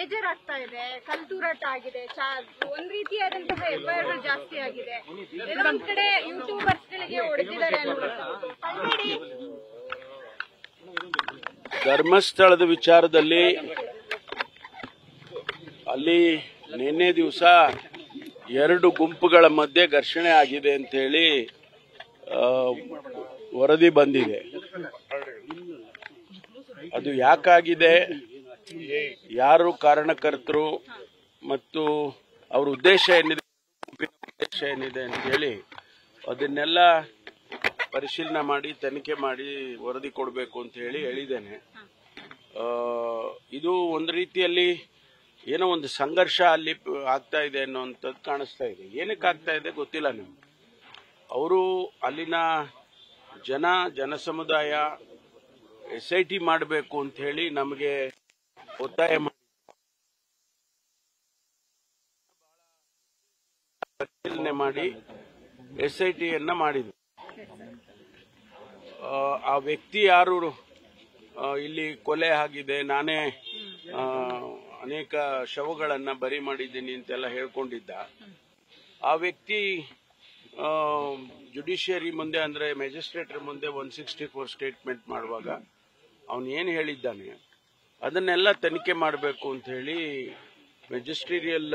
Major ಆಗ್ತಾ ಇದೆ, ಕಲ್ತೂರಾಟ ಆಗಿದೆ, ಒಂದ್ ರೀತಿಯಾದಂತಹ ಎಫ್ಐಆರ್ ಜಾಸ್ತಿ ಆಗಿದೆ. ಕೆಲವೊಂದ್ ಕಡೆ ಯೂಟ್ಯೂಬರ್ಸ್ ಗಳಿಗೆ ಹೊಡೆದಿದ್ದಾರೆ ಅನ್ನುವಂಥದ್ದು. ಧರ್ಮಸ್ಥಳದ ವಿಚಾರದಲ್ಲಿ ಅಲ್ಲಿ ನಿನ್ನೆ ದಿವಸ 2 ಗುಂಪುಗಳ ಮಧ್ಯೆ ಘರ್ಷಣೆ ಆಗಿದೆ ಅಂತ ಹೇಳಿ ವರದಿ ಬಂದಿದೆ. ಅದು ಯಾಕಾಗಿದೆ, ಯಾರು ಕಾರಣಕರ್ತರು ಮತ್ತು ಅವರ ಉದ್ದೇಶ ಏನಿದೆ ಅಂತ ಹೇಳಿ ಅದನ್ನೆಲ್ಲ ಪರಿಶೀಲನೆ ಮಾಡಿ ತನಿಖೆ ಮಾಡಿ ವರದಿ ಕೊಡಬೇಕು ಅಂತ ಹೇಳಿ ಹೇಳಿದ್ದೇನೆ. ಇದು ಒಂದು ರೀತಿಯಲ್ಲಿ ಏನೋ ಒಂದು ಸಂಘರ್ಷ ಅಲ್ಲಿ ಆಗ್ತಾ ಇದೆ ಅನ್ನೋಂಥದ್ದು ಕಾಣಿಸ್ತಾ ಇದೆ. ಏನಕ್ಕೆ ಆಗ್ತಾ ಇದೆ ಗೊತ್ತಿಲ್ಲ ನಮ್ಗೆ. ಅವರು ಅಲ್ಲಿನ ಜನಸಮುದಾಯ SIT ಮಾಡಬೇಕು ಅಂತ ಹೇಳಿ ನಮಗೆ ಒತ್ತಾಯ ಪರಿಶೀಲನೆ ಮಾಡಿ SITಯನ್ನ ಮಾಡಿದ್ರು. ಆ ವ್ಯಕ್ತಿ ಯಾರು ಇಲ್ಲಿ ಕೊಲೆ ಆಗಿದೆ, ನಾನೇ ಅನೇಕ ಶವಗಳನ್ನ ಬರಿ ಮಾಡಿದ್ದೀನಿ ಅಂತೆಲ್ಲ ಹೇಳ್ಕೊಂಡಿದ್ದ ಆ ವ್ಯಕ್ತಿ ಜುಡಿಷಿಯರಿ ಮುಂದೆ ಅಂದ್ರೆ ಮ್ಯಾಜಿಸ್ಟ್ರೇಟರ್ ಮುಂದೆ 164 ಸ್ಟೇಟ್ಮೆಂಟ್ ಮಾಡುವಾಗ ಅವನು ಏನು ಹೇಳಿದ್ದಾನೆ ಅದನ್ನೆಲ್ಲ ತನಿಖೆ ಮಾಡಬೇಕು ಅಂತ ಹೇಳಿ ಮೆಜಿಸ್ಟ್ರೇರಿಯಲ್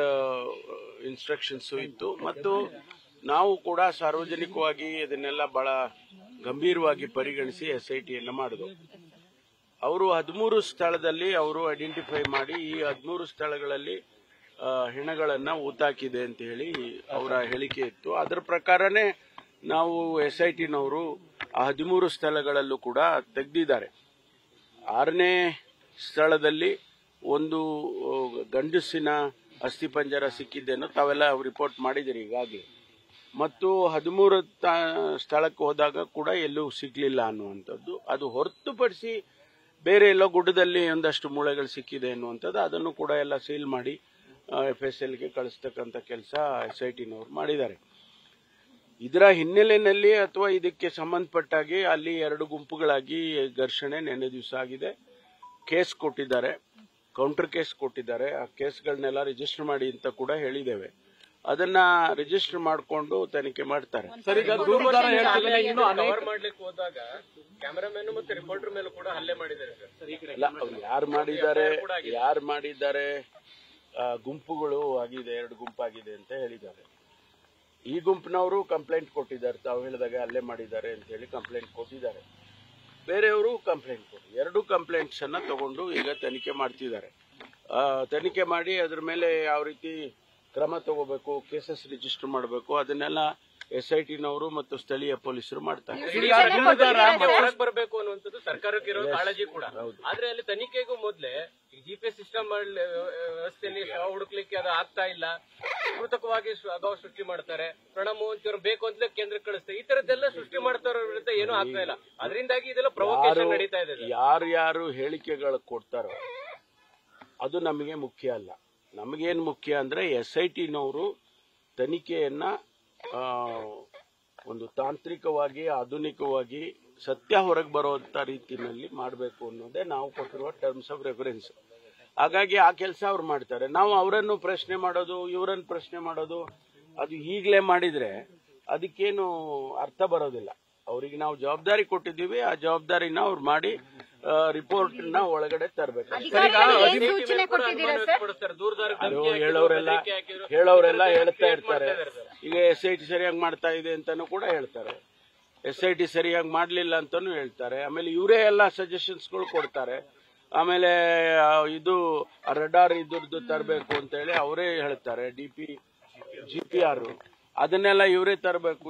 ಇನ್ಸ್ಟ್ರಕ್ಷನ್ಸ್ ಇತ್ತು. ಮತ್ತು ನಾವು ಕೂಡ ಸಾರ್ವಜನಿಕವಾಗಿ ಅದನ್ನೆಲ್ಲ ಬಹಳ ಗಂಭೀರವಾಗಿ ಪರಿಗಣಿಸಿ SITಯನ್ನ ಮಾಡಿದ್ರು. ಅವರು 13 ಸ್ಥಳದಲ್ಲಿ ಅವರು ಐಡೆಂಟಿಫೈ ಮಾಡಿ ಈ 13 ಸ್ಥಳಗಳಲ್ಲಿ ಹೆಣಗಳನ್ನ ಊತಾಕಿದೆ ಅಂತ ಹೇಳಿ ಅವರ ಹೇಳಿಕೆ ಇತ್ತು. ಅದರ ಪ್ರಕಾರನೇ ನಾವು SITನವರು ಆ 13 ಸ್ಥಳಗಳಲ್ಲೂ ಕೂಡ ತೆಗೆದಿದ್ದಾರೆ. 6ನೇ ಸ್ಥಳದಲ್ಲಿ ಒಂದು ಗಂಡಸಿನ ಅಸ್ಥಿಪಂಜರ ಸಿಕ್ಕಿದ್ದೇನೋ ತಾವೆಲ್ಲ ರಿಪೋರ್ಟ್ ಮಾಡಿದಿರಿ ಈಗಾಗಲೇ. ಮತ್ತು 13 ಸ್ಥಳಕ್ಕೆ ಹೋದಾಗ ಕೂಡ ಎಲ್ಲೂ ಸಿಗ್ಲಿಲ್ಲ ಅನ್ನುವಂಥದ್ದು. ಅದು ಹೊರತುಪಡಿಸಿ ಬೇರೆ ಎಲ್ಲೋ ಗುಡ್ಡದಲ್ಲಿ ಒಂದಷ್ಟು ಮೂಳೆಗಳು ಸಿಕ್ಕಿದೆ ಅನ್ನುವಂಥದ್ದು, ಅದನ್ನು ಕೂಡ ಎಲ್ಲ ಸೀಲ್ ಮಾಡಿ FSLಗೆ ಕಳಿಸ್ತಕ್ಕಂಥ ಕೆಲಸ SITನವರು ಮಾಡಿದ್ದಾರೆ. ಇದರ ಹಿನ್ನೆಲೆಯಲ್ಲಿ ಅಥವಾ ಇದಕ್ಕೆ ಸಂಬಂಧಪಟ್ಟಾಗಿ ಅಲ್ಲಿ 2 ಗುಂಪುಗಳಾಗಿ ಘರ್ಷಣೆ ನಿನ್ನೆ ದಿವಸ ಆಗಿದೆ. ಕೇಸ್ ಕೊಟ್ಟಿದ್ದಾರೆ, ಕೌಂಟರ್ ಕೇಸ್ ಕೊಟ್ಟಿದ್ದಾರೆ. ಆ ಕೇಸ್ಗಳನ್ನೆಲ್ಲ ರಿಜಿಸ್ಟರ್ ಮಾಡಿ ಅಂತ ಕೂಡ ಹೇಳಿದ್ದೇವೆ. ಅದನ್ನ ರಿಜಿಸ್ಟರ್ ಮಾಡಿಕೊಂಡು ತನಿಖೆ ಮಾಡ್ತಾರೆ. ಹೋದಾಗ ಕ್ಯಾಮರಾಮನ್ ಮತ್ತು ರಿಪೋರ್ಟರ್ ಮೇಲೂ ಕೂಡ ಹಲ್ಲೆ ಮಾಡಿದ್ದಾರೆ. ಅವ್ರು ಯಾರು ಮಾಡಿದ್ದಾರೆ ಗುಂಪುಗಳು ಆಗಿದೆ, 2 ಗುಂಪಾಗಿದೆ ಅಂತ ಹೇಳಿದ್ದಾರೆ. ಈ ಗುಂಪಿನವರು ಕಂಪ್ಲೇಂಟ್ ಕೊಟ್ಟಿದ್ದಾರೆ, ತಾವು ಹೇಳಿದಾಗ ಹಲ್ಲೆ ಮಾಡಿದ್ದಾರೆ ಅಂತ ಹೇಳಿ ಕಂಪ್ಲೇಂಟ್ ಕೊಟ್ಟಿದ್ದಾರೆ. ಬೇರೆಯವರು ಕಂಪ್ಲೇಂಟ್ ಕೊಟ್ಟು 2 ಕಂಪ್ಲೇಂಟ್ಸ್ ಅನ್ನ ತಗೊಂಡು ಈಗ ತನಿಖೆ ಮಾಡ್ತಿದ್ದಾರೆ. ತನಿಖೆ ಮಾಡಿ ಅದ್ರ ಮೇಲೆ ಯಾವ ರೀತಿ ಕ್ರಮ ತಗೋಬೇಕು, ಕೇಸಸ್ ರಿಜಿಸ್ಟರ್ ಮಾಡಬೇಕು, ಅದನ್ನೆಲ್ಲ SITನವರು ಮತ್ತು ಸ್ಥಳೀಯ ಪೊಲೀಸರು ಮಾಡ್ತಾರೆ. ಬರಬೇಕು ಅನ್ನುವಂಥದ್ದು ಸರ್ಕಾರಕ್ಕೆ ಇರೋ ಕಾಳಜಿ ಕೂಡ. ಆದ್ರೆ ಅಲ್ಲಿ ತನಿಖೆಗೂ ಮೊದಲೇ GPS ಸಿಸ್ಟಮ್ ವ್ಯವಸ್ಥೆಯಲ್ಲಿ ಶವ ಹುಡುಕ್ಲಿಕ್ಕೆ ಅದು ಆಗ್ತಾ ಇಲ್ಲ, ಕೃತಕವಾಗಿ ಅಭಾವ ಸೃಷ್ಟಿ ಮಾಡ್ತಾರೆ, ಪ್ರಣಬ್ ಮುಖರ್ಜಿ ಬೇಕು ಅಂತಲೇ ಕೇಂದ್ರಕ್ಕೆ ಕಳಿಸ್ತಾರೆ. ಈ ತರದ್ದೆಲ್ಲ ಸೃಷ್ಟಿ ಮಾಡ್ತಾರೋ ವಿರುದ್ಧ ಏನೂ ಆಗ್ತಾ ಇಲ್ಲ. ಅದರಿಂದಾಗಿ ಇದೆಲ್ಲ ಪ್ರೊವೊಕೇಶನ್ ನಡೀತಾ ಇದೆ. ಯಾರ್ಯಾರು ಹೇಳಿಕೆಗಳು ಕೊಡ್ತಾರೋ ಅದು ನಮಗೆ ಮುಖ್ಯ ಅಲ್ಲ. ನಮಗೇನು ಮುಖ್ಯ ಅಂದ್ರೆ SITನವರು ತನಿಖೆಯನ್ನ ಒಂದು ತಾಂತ್ರಿಕವಾಗಿ ಆಧುನಿಕವಾಗಿ ಸತ್ಯ ಹೊರಗೆ ಬರುವಂತ ರೀತಿಯಲ್ಲಿ ಮಾಡಬೇಕು ಅನ್ನೋದೇ ನಾವು ಕೊಟ್ಟಿರುವ ಟರ್ಮ್ಸ್ ಆಫ್ ರೆಫರೆನ್ಸ್. ಹಾಗಾಗಿ ಆ ಕೆಲಸ ಅವ್ರು ಮಾಡ್ತಾರೆ. ನಾವು ಅವರನ್ನು ಪ್ರಶ್ನೆ ಮಾಡೋದು, ಇವರನ್ನು ಪ್ರಶ್ನೆ ಮಾಡೋದು, ಅದು ಈಗಲೇ ಮಾಡಿದ್ರೆ ಅದಕ್ಕೇನು ಅರ್ಥ ಬರೋದಿಲ್ಲ. ಅವರಿಗೆ ನಾವು ಜವಾಬ್ದಾರಿ ಕೊಟ್ಟಿದ್ದೀವಿ, ಆ ಜವಾಬ್ದಾರಿನ ಅವ್ರು ಮಾಡಿ ರಿಪೋರ್ಟ್ ನ ಒಳಗಡೆ ತರಬೇಕು. ಹೇಳೋರೆಲ್ಲ ಹೇಳ್ತಾ ಇರ್ತಾರೆ. ಈಗ SIT ಸರಿಯಾಗಿ ಮಾಡ್ತಾ ಇದೆ ಅಂತಾನು ಕೂಡ ಹೇಳ್ತಾರೆ, SIT ಸರಿಯಾಗಿ ಮಾಡ್ಲಿಲ್ಲ ಅಂತಾನು ಹೇಳ್ತಾರೆ. ಆಮೇಲೆ ಇವರೇ ಎಲ್ಲ ಸಜೆಷನ್ಸ್ಗಳು ಕೊಡ್ತಾರೆ. ಆಮೇಲೆ ಇದು ರಡಾರ್ ಇದ್ರದ್ದು ತರಬೇಕು ಅಂತ ಹೇಳಿ ಅವರೇ ಹೇಳ್ತಾರೆ, GPR ಅದನ್ನೆಲ್ಲ ಇವರೇ ತರಬೇಕು.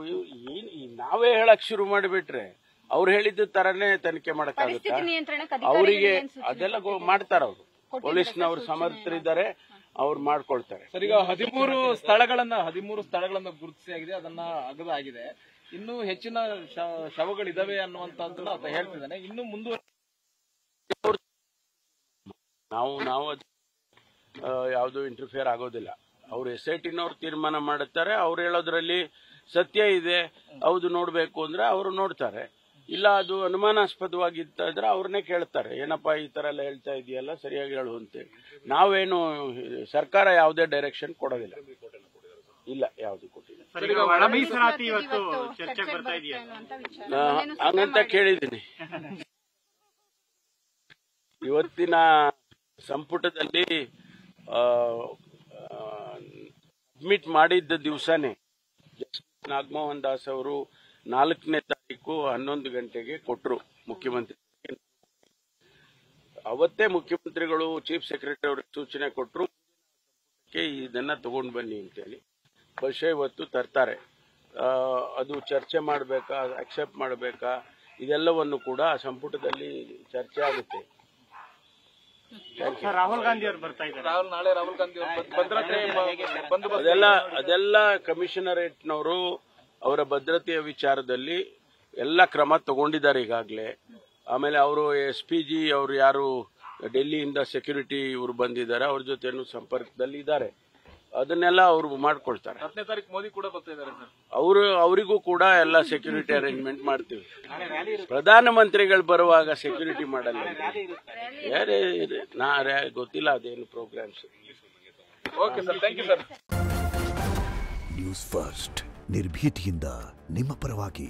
ನಾವೇ ಹೇಳಕ್ ಶುರು ಮಾಡಿಬಿಟ್ರೆ ಅವ್ರು ಹೇಳಿದ ತರನೇ ತನಿಖೆ ಮಾಡಕ್ಕಾಗುತ್ತಾ? ಅವರಿಗೆ ಅದೆಲ್ಲ ಮಾಡ್ತಾರ. ಅವರು ಪೊಲೀಸ್ನವರು ಸಮರ್ಥರಿದ್ದಾರೆ, ಅವ್ರು ಮಾಡ್ಕೊಳ್ತಾರೆ. ಸರ್, ಈಗ 13 ಸ್ಥಳಗಳನ್ನ ಗುರುತಿಸಿಯಾಗಿದೆ, ಅದನ್ನ ಅಗದಾಗಿದೆ. ಇನ್ನೂ ಹೆಚ್ಚಿನ ಶವಗಳಿದಾವೆ ಅನ್ನುವಂಥದ್ದನ್ನ ಆತ ಹೇಳ್ತಿದ್ದಾನೆ. ಇನ್ನು ಮುಂದುವರೆ ನಾವು ಯಾವುದು ಇಂಟರ್ಫಿಯರ್ ಆಗೋದಿಲ್ಲ. ಅವ್ರು SITನವ್ರು ತೀರ್ಮಾನ ಮಾಡುತ್ತಾರೆ. ಅವ್ರು ಹೇಳೋದ್ರಲ್ಲಿ ಸತ್ಯ ಇದೆ, ಹೌದು ನೋಡ್ಬೇಕು ಅಂದ್ರೆ ಅವರು ನೋಡ್ತಾರೆ. ಇಲ್ಲ ಅದು ಅನುಮಾನಾಸ್ಪದವಾಗಿತ್ತ ಇದ್ರೆ ಅವ್ರನ್ನೇ ಕೇಳ್ತಾರೆ, ಏನಪ್ಪಾ ಈ ತರ ಎಲ್ಲ ಹೇಳ್ತಾ ಇದೆಯಲ್ಲ ಸರಿಯಾಗಿ ಹೇಳು ಅಂತೇಳಿ. ನಾವೇನು ಸರ್ಕಾರ ಯಾವುದೇ ಡೈರೆಕ್ಷನ್ ಕೊಡೋದಿಲ್ಲ, ಇಲ್ಲ ಯಾವ್ದು ಕೊಟ್ಟಿಲ್ಲ ಹಂಗಂತ ಕೇಳಿದ್ದೀನಿ. ಇವತ್ತಿನ ಸಂಪುಟದಲ್ಲಿ ಅಡ್ಮಿಟ್ ಮಾಡಿದ್ದ ದಿವಸನೇ ನಾಗಮೋಹನ್ ದಾಸ್ ಅವರು 4ನೇ ತಾರೀಕು 11 ಗಂಟೆಗೆ ಕೊಟ್ಟರು ಮುಖ್ಯಮಂತ್ರಿ. ಅವತ್ತೇ ಮುಖ್ಯಮಂತ್ರಿಗಳು ಚೀಫ್ ಸೆಕ್ರೆಟರಿ ಅವ್ರಿಗೆ ಸೂಚನೆ ಕೊಟ್ಟರು, ಇದನ್ನ ತಗೊಂಡು ಬನ್ನಿ ಅಂತೇಳಿ. ಬಹುಶಃ ಇವತ್ತು ತರ್ತಾರೆ. ಅದು ಚರ್ಚೆ ಮಾಡಬೇಕಾ, ಅಕ್ಸೆಪ್ಟ್ ಮಾಡಬೇಕಾ, ಇದೆಲ್ಲವನ್ನು ಕೂಡ ಸಂಪುಟದಲ್ಲಿ ಚರ್ಚೆ ಆಗುತ್ತೆ. ರಾಹುಲ್ ಗಾಂಧಿ ಅವರು ಬರ್ತಾ ಇದ್ದಾರೆ. ನಾಳೆ ರಾಹುಲ್ ಗಾಂಧಿ ಅದೆಲ್ಲ ಕಮಿಷನರೇಟ್ನವರು ಅವರ ಭದ್ರತೆಯ ವಿಚಾರದಲ್ಲಿ ಎಲ್ಲ ಕ್ರಮ ತಗೊಂಡಿದ್ದಾರೆ ಈಗಾಗಲೇ. ಆಮೇಲೆ ಅವರು SPG ಅವರು ಯಾರು ಡೆಲ್ಲಿಯಿಂದ ಸೆಕ್ಯೂರಿಟಿ ಇವರು ಬಂದಿದ್ದಾರೆ ಅವ್ರ ಜೊತೆನೂ ಸಂಪರ್ಕದಲ್ಲಿ ಇದ್ದಾರೆ. ಅದನ್ನೆಲ್ಲ ಅವರು ಮಾಡ್ಕೊಳ್ತಾರೆ. 10ನೇ ತಾರೀಕು ಮೋದಿ ಕೂಡ ಬರ್ತಾ ಇದ್ದಾರೆ ಸರ್. ಅವರಿಗೂ ಕೂಡ ಎಲ್ಲ ಸೆಕ್ಯೂರಿಟಿ ಅರೇಂಜ್ಮೆಂಟ್ ಮಾಡ್ತೀವಿ. ಪ್ರಧಾನಮಂತ್ರಿಗಳು ಬರುವಾಗ ಸೆಕ್ಯೂರಿಟಿ ಮಾಡಲ್ಲ, ಗೊತ್ತಿಲ್ಲ ಅದೇನು programs. Okay sir, thank you sir. News first ನಿರ್ಭೀತಿಯಿಂದ ನಿಮ್ಮ ಪರವಾಗಿ.